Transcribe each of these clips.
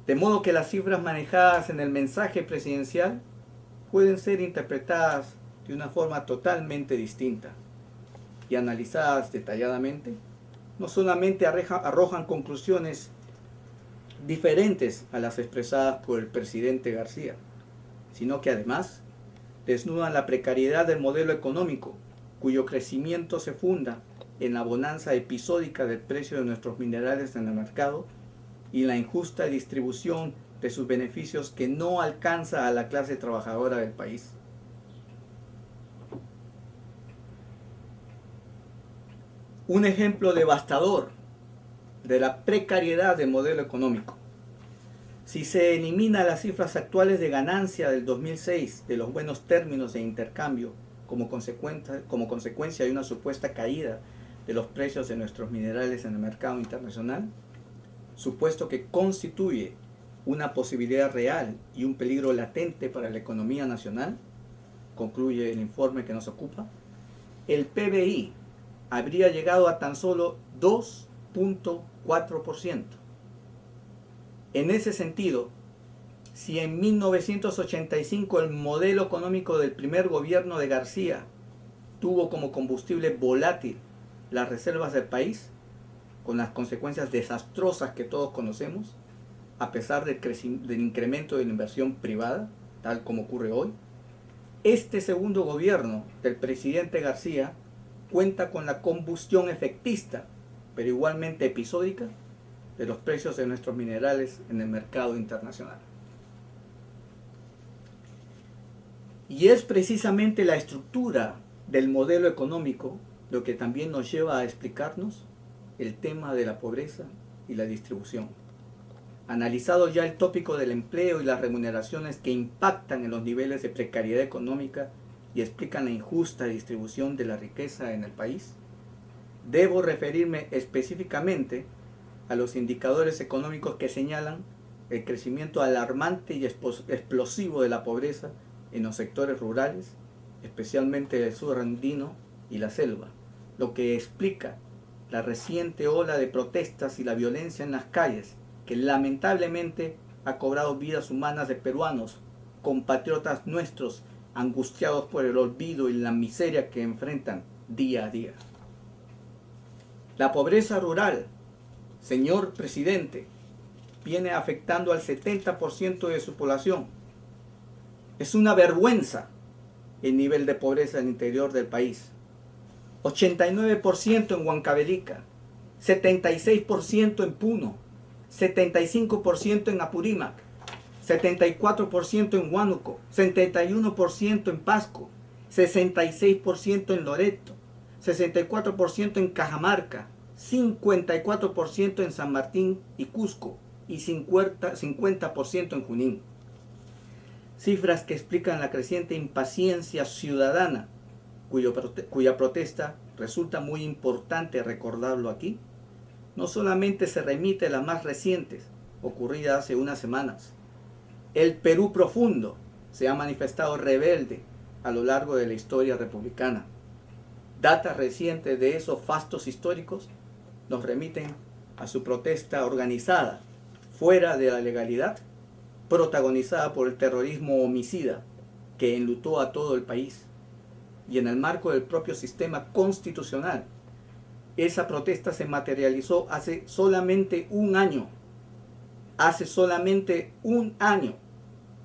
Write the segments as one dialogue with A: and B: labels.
A: De modo que las cifras manejadas en el mensaje presidencial pueden ser interpretadas de una forma totalmente distinta y analizadas detalladamente, no solamente arrojan conclusiones diferentes a las expresadas por el presidente García, sino que además desnudan la precariedad del modelo económico, cuyo crecimiento se funda en la bonanza episódica del precio de nuestros minerales en el mercado y la injusta distribución de sus beneficios que no alcanza a la clase trabajadora del país. Un ejemplo devastador de la precariedad del modelo económico. Si se elimina las cifras actuales de ganancia del 2006 de los buenos términos de intercambio como consecuencia de una supuesta caída de los precios de nuestros minerales en el mercado internacional, supuesto que constituye una posibilidad real y un peligro latente para la economía nacional, concluye el informe que nos ocupa, el PBI habría llegado a tan solo 2.4%. En ese sentido, si en 1985 el modelo económico del primer gobierno de García tuvo como combustible volátil las reservas del país, con las consecuencias desastrosas que todos conocemos, a pesar del incremento de la inversión privada, tal como ocurre hoy, este segundo gobierno del presidente García cuenta con la combustión efectista, pero igualmente episódica, de los precios de nuestros minerales en el mercado internacional. Y es precisamente la estructura del modelo económico lo que también nos lleva a explicarnos el tema de la pobreza y la distribución. Analizado ya el tópico del empleo y las remuneraciones que impactan en los niveles de precariedad económica y explican la injusta distribución de la riqueza en el país, debo referirme específicamente a los indicadores económicos que señalan el crecimiento alarmante y explosivo de la pobreza en los sectores rurales, especialmente el sur andino y la selva, lo que explica la reciente ola de protestas y la violencia en las calles, que lamentablemente ha cobrado vidas humanas de peruanos, compatriotas nuestros, angustiados por el olvido y la miseria que enfrentan día a día. La pobreza rural, señor presidente, viene afectando al 70% de su población. Es una vergüenza el nivel de pobreza en el interior del país. 89% en Huancavelica, 76% en Puno, 75% en Apurímac, 74% en Huánuco, 71% en Pasco, 66% en Loreto, 64% en Cajamarca, 54% en San Martín y Cusco y 50% en Junín. Cifras que explican la creciente impaciencia ciudadana, cuya protesta resulta muy importante recordarlo aquí. No solamente se remite a las más recientes, ocurridas hace unas semanas. El Perú profundo se ha manifestado rebelde a lo largo de la historia republicana. Datas recientes de esos fastos históricos nos remiten a su protesta organizada, fuera de la legalidad, protagonizada por el terrorismo homicida que enlutó a todo el país. Y en el marco del propio sistema constitucional, esa protesta se materializó hace solamente un año,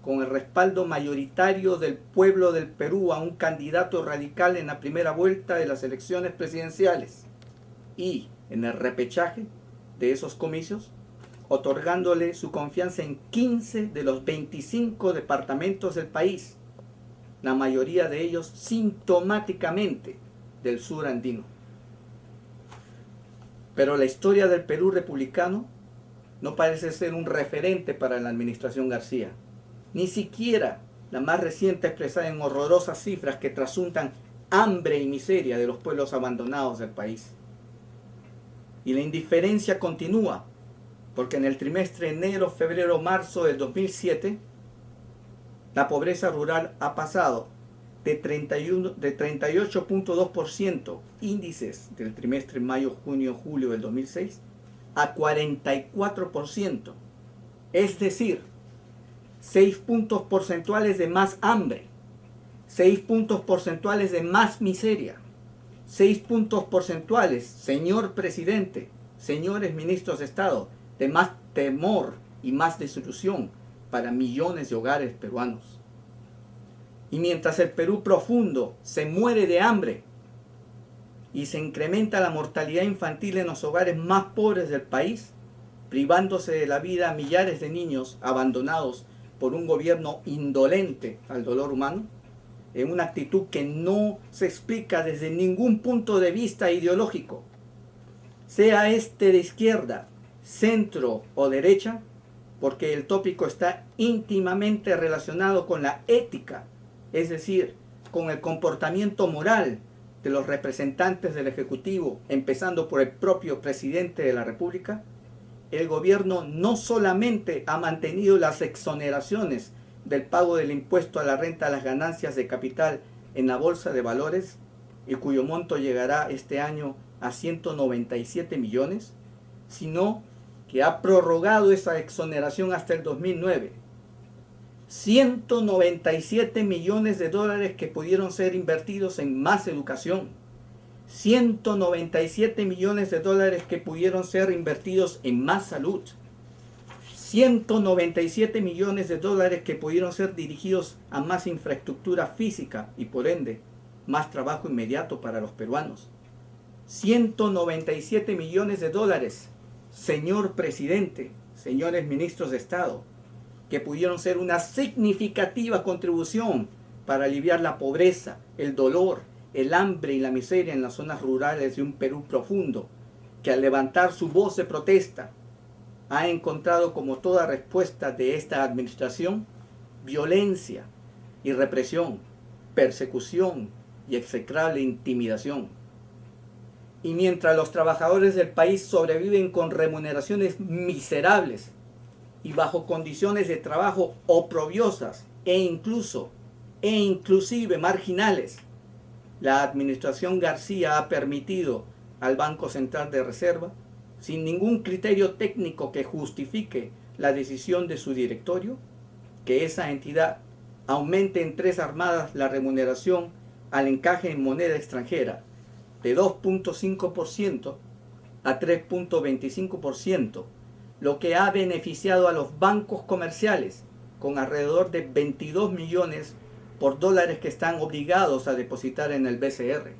A: con el respaldo mayoritario del pueblo del Perú a un candidato radical en la primera vuelta de las elecciones presidenciales y en el repechaje de esos comicios, otorgándole su confianza en 15 de los 25 departamentos del país, la mayoría de ellos sintomáticamente del sur andino. Pero la historia del Perú republicano no parece ser un referente para la administración García, ni siquiera la más reciente expresada en horrorosas cifras que trasuntan hambre y miseria de los pueblos abandonados del país. Y la indiferencia continúa, porque en el trimestre enero, febrero, marzo del 2007, la pobreza rural ha pasado de 38.2% índices del trimestre mayo, junio, julio del 2006 a 44%, Es decir, 6 puntos porcentuales de más hambre, 6 puntos porcentuales de más miseria, 6 puntos porcentuales, señor presidente, señores ministros de Estado, de más temor y más desilusión para millones de hogares peruanos. Y mientras el Perú profundo se muere de hambre y se incrementa la mortalidad infantil en los hogares más pobres del país, privándose de la vida a millares de niños abandonados por un gobierno indolente al dolor humano, en una actitud que no se explica desde ningún punto de vista ideológico, sea este de izquierda, centro o derecha, porque el tópico está íntimamente relacionado con la ética, es decir, con el comportamiento moral de los representantes del Ejecutivo, empezando por el propio presidente de la República. El gobierno no solamente ha mantenido las exoneraciones del pago del impuesto a la renta a las ganancias de capital en la bolsa de valores, y cuyo monto llegará este año a 197 millones, sino que ha prorrogado esa exoneración hasta el 2009. 197 millones de dólares que pudieron ser invertidos en más educación, 197 millones de dólares que pudieron ser invertidos en más salud, 197 millones de dólares que pudieron ser dirigidos a más infraestructura física y por ende más trabajo inmediato para los peruanos. 197 millones de dólares, señor presidente, señores ministros de Estado, que pudieron ser una significativa contribución para aliviar la pobreza, el dolor, el hambre y la miseria en las zonas rurales de un Perú profundo, que al levantar su voz de protesta ha encontrado como toda respuesta de esta administración violencia y represión, persecución y execrable intimidación. Y mientras los trabajadores del país sobreviven con remuneraciones miserables y bajo condiciones de trabajo oprobiosas e inclusive marginales, la administración García ha permitido al Banco Central de Reserva, sin ningún criterio técnico que justifique la decisión de su directorio, que esa entidad aumente en 3 armadas la remuneración al encaje en moneda extranjera de 2.5% a 3.25%, lo que ha beneficiado a los bancos comerciales con alrededor de 22 millones por dólares que están obligados a depositar en el BCR.